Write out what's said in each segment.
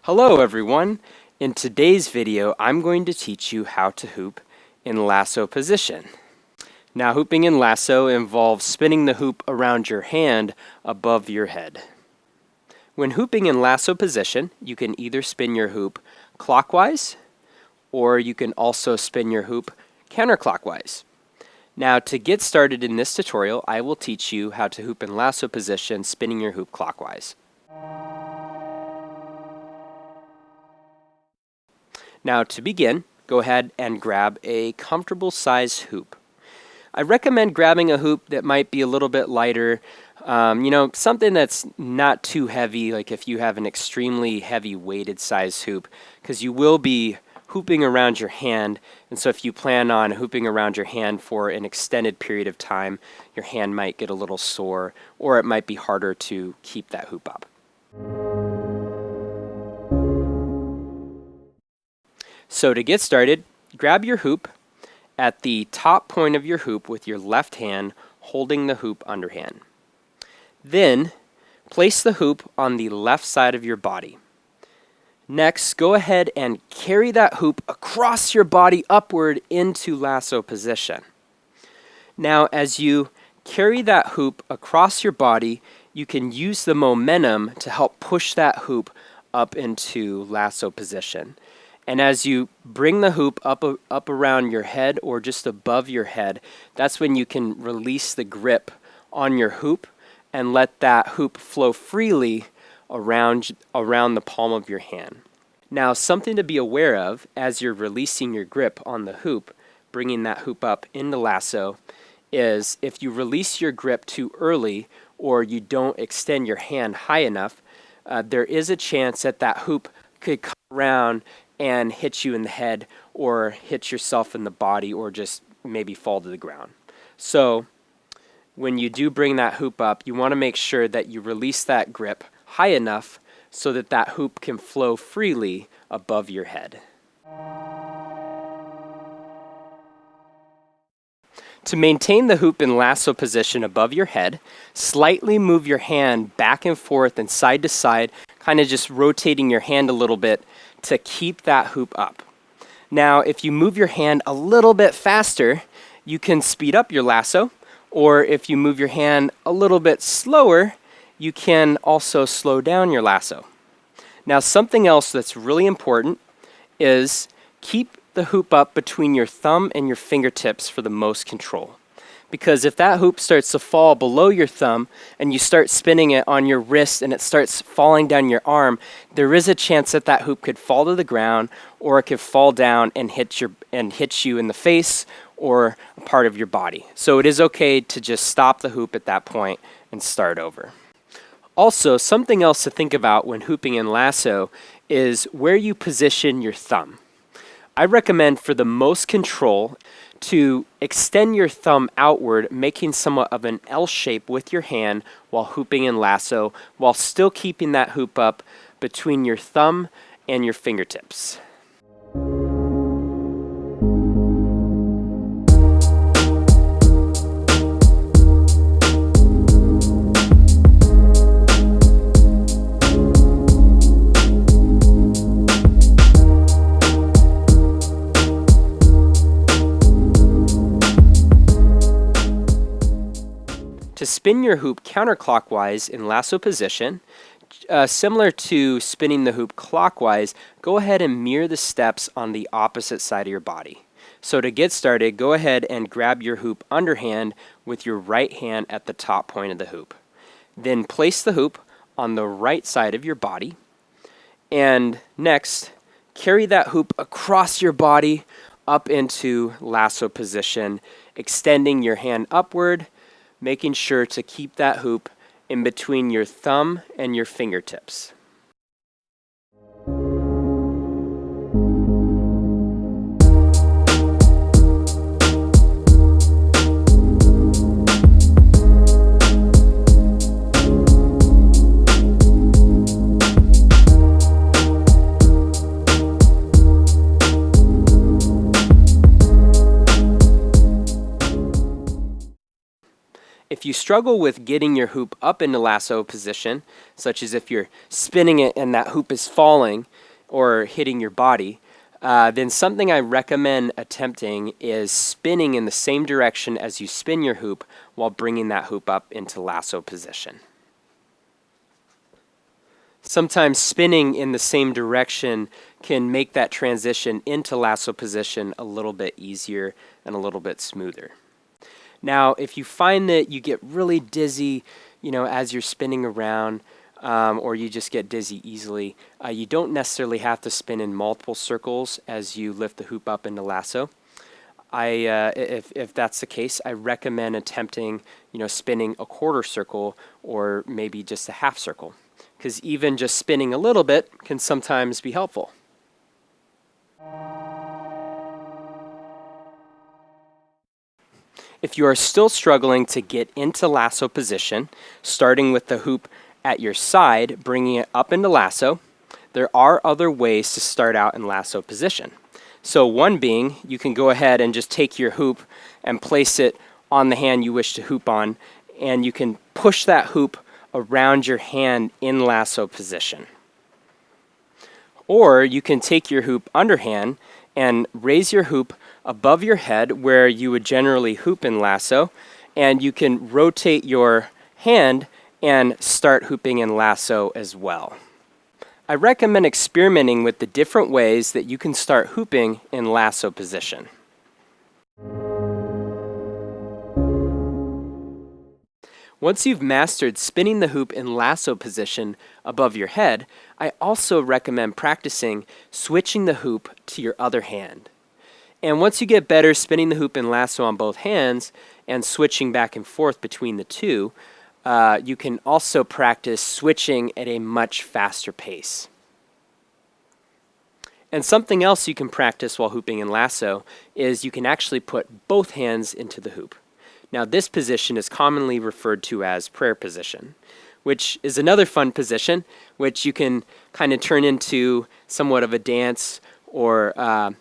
Hello everyone! In today's video, I'm going to teach you how to hoop in lasso position. Now, hooping in lasso involves spinning the hoop around your hand above your head. When hooping in lasso position, you can either spin your hoop clockwise, or you can also spin your hoop counterclockwise. Now, to get started in this tutorial, I will teach you how to hoop in lasso position, spinning your hoop clockwise. Now, to begin, go ahead and grab a comfortable size hoop. I recommend grabbing a hoop that might be a little bit lighter, something that's not too heavy, like if you have an extremely heavy weighted size hoop, because you will be hooping around your hand, and so if you plan on hooping around your hand for an extended period of time, your hand might get a little sore, or it might be harder to keep that hoop up. So to get started, grab your hoop at the top point of your hoop with your left hand holding the hoop underhand. Then, place the hoop on the left side of your body. Next, go ahead and carry that hoop across your body upward into lasso position. Now, as you carry that hoop across your body, you can use the momentum to help push that hoop up into lasso position. And as you bring the hoop up around your head or just above your head, that's when you can release the grip on your hoop and let that hoop flow freely around the palm of your hand. Now, something to be aware of as you're releasing your grip on the hoop, bringing that hoop up into lasso, is if you release your grip too early or you don't extend your hand high enough, there is a chance that that hoop could come around and hit you in the head or hit yourself in the body or just maybe fall to the ground. So when you do bring that hoop up, you want to make sure that you release that grip high enough so that that hoop can flow freely above your head. To maintain the hoop in lasso position above your head, slightly move your hand back and forth and side to side, kind of just rotating your hand a little bit to keep that hoop up. Now, if you move your hand a little bit faster, you can speed up your lasso, or if you move your hand a little bit slower, you can also slow down your lasso. Now, something else that's really important is keep the hoop up between your thumb and your fingertips for the most control. Because if that hoop starts to fall below your thumb and you start spinning it on your wrist and it starts falling down your arm, there is a chance that that hoop could fall to the ground, or it could fall down and hit you in the face or a part of your body. So it is okay to just stop the hoop at that point and start over. Also, something else to think about when hooping in lasso is where you position your thumb. I recommend for the most control to extend your thumb outward, making somewhat of an L shape with your hand while hooping in lasso, while still keeping that hoop up between your thumb and your fingertips. To spin your hoop counterclockwise in lasso position, similar to spinning the hoop clockwise, go ahead and mirror the steps on the opposite side of your body. So to get started, go ahead and grab your hoop underhand with your right hand at the top point of the hoop. Then place the hoop on the right side of your body. And next, carry that hoop across your body up into lasso position, extending your hand upward, making sure to keep that hoop in between your thumb and your fingertips. if you struggle with getting your hoop up into lasso position, such as if you're spinning it and that hoop is falling or hitting your body, then something I recommend attempting is spinning in the same direction as you spin your hoop while bringing that hoop up into lasso position. Sometimes spinning in the same direction can make that transition into lasso position a little bit easier and a little bit smoother. Now, if you find that you get really dizzy, as you're spinning around, or you just get dizzy easily, you don't necessarily have to spin in multiple circles as you lift the hoop up into lasso. If that's the case, I recommend attempting, spinning a quarter circle or maybe just a half circle, because even just spinning a little bit can sometimes be helpful. If you are still struggling to get into lasso position, starting with the hoop at your side, bringing it up into lasso, there are other ways to start out in lasso position. So one being, you can go ahead and just take your hoop and place it on the hand you wish to hoop on, and you can push that hoop around your hand in lasso position. Or you can take your hoop underhand and raise your hoop above your head where you would generally hoop in lasso, and you can rotate your hand and start hooping in lasso as well. I recommend experimenting with the different ways that you can start hooping in lasso position. Once you've mastered spinning the hoop in lasso position above your head, I also recommend practicing switching the hoop to your other hand. And once you get better spinning the hoop in lasso on both hands and switching back and forth between the two, you can also practice switching at a much faster pace. And something else you can practice while hooping in lasso is you can actually put both hands into the hoop. Now, this position is commonly referred to as prayer position, which is another fun position which you can kind of turn into somewhat of a dance, or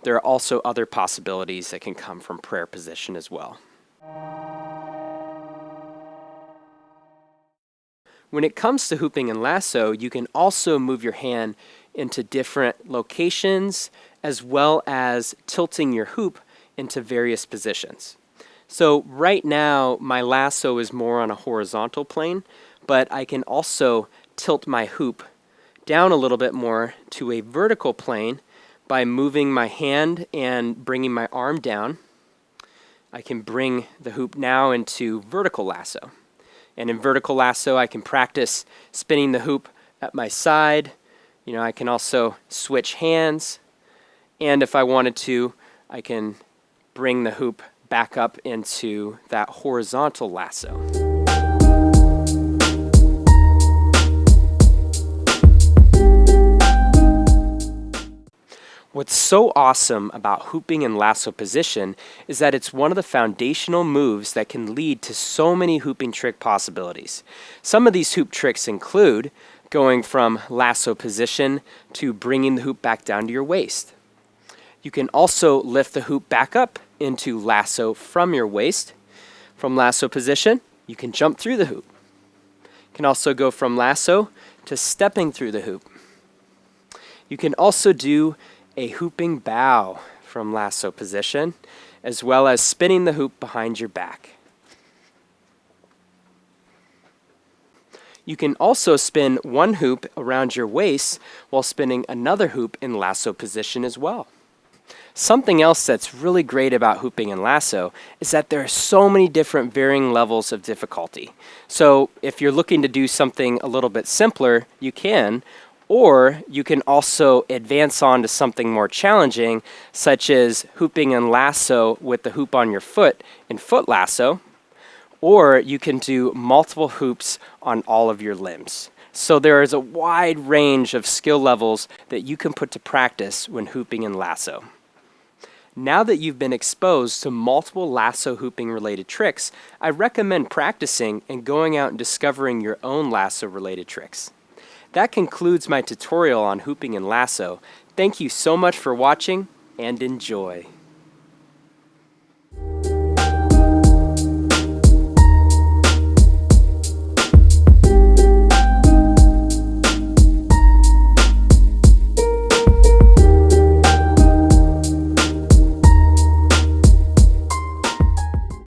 there are also other possibilities that can come from prayer position as well. When it comes to hooping in lasso, you can also move your hand into different locations as well as tilting your hoop into various positions. So right now my lasso is more on a horizontal plane, but I can also tilt my hoop down a little bit more to a vertical plane by moving my hand and bringing my arm down. I can bring the hoop now into vertical lasso. And in vertical lasso, I can practice spinning the hoop at my side. I can also switch hands. And if I wanted to, I can bring the hoop back up into that horizontal lasso. What's so awesome about hooping in lasso position is that it's one of the foundational moves that can lead to so many hooping trick possibilities. Some of these hoop tricks include going from lasso position to bringing the hoop back down to your waist. You can also lift the hoop back up into lasso from your waist. From lasso position, you can jump through the hoop. You can also go from lasso to stepping through the hoop. You can also do a hooping bow from lasso position, as well as spinning the hoop behind your back. You can also spin one hoop around your waist while spinning another hoop in lasso position as well. Something else that's really great about hooping in lasso is that there are so many different varying levels of difficulty. So if you're looking to do something a little bit simpler, you can, or you can also advance on to something more challenging, such as hooping in lasso with the hoop on your foot in foot lasso, or you can do multiple hoops on all of your limbs. So there is a wide range of skill levels that you can put to practice when hooping in lasso. Now that you've been exposed to multiple lasso hooping related tricks, I recommend practicing and going out and discovering your own lasso related tricks. That concludes my tutorial on hooping in lasso. Thank you so much for watching and enjoy.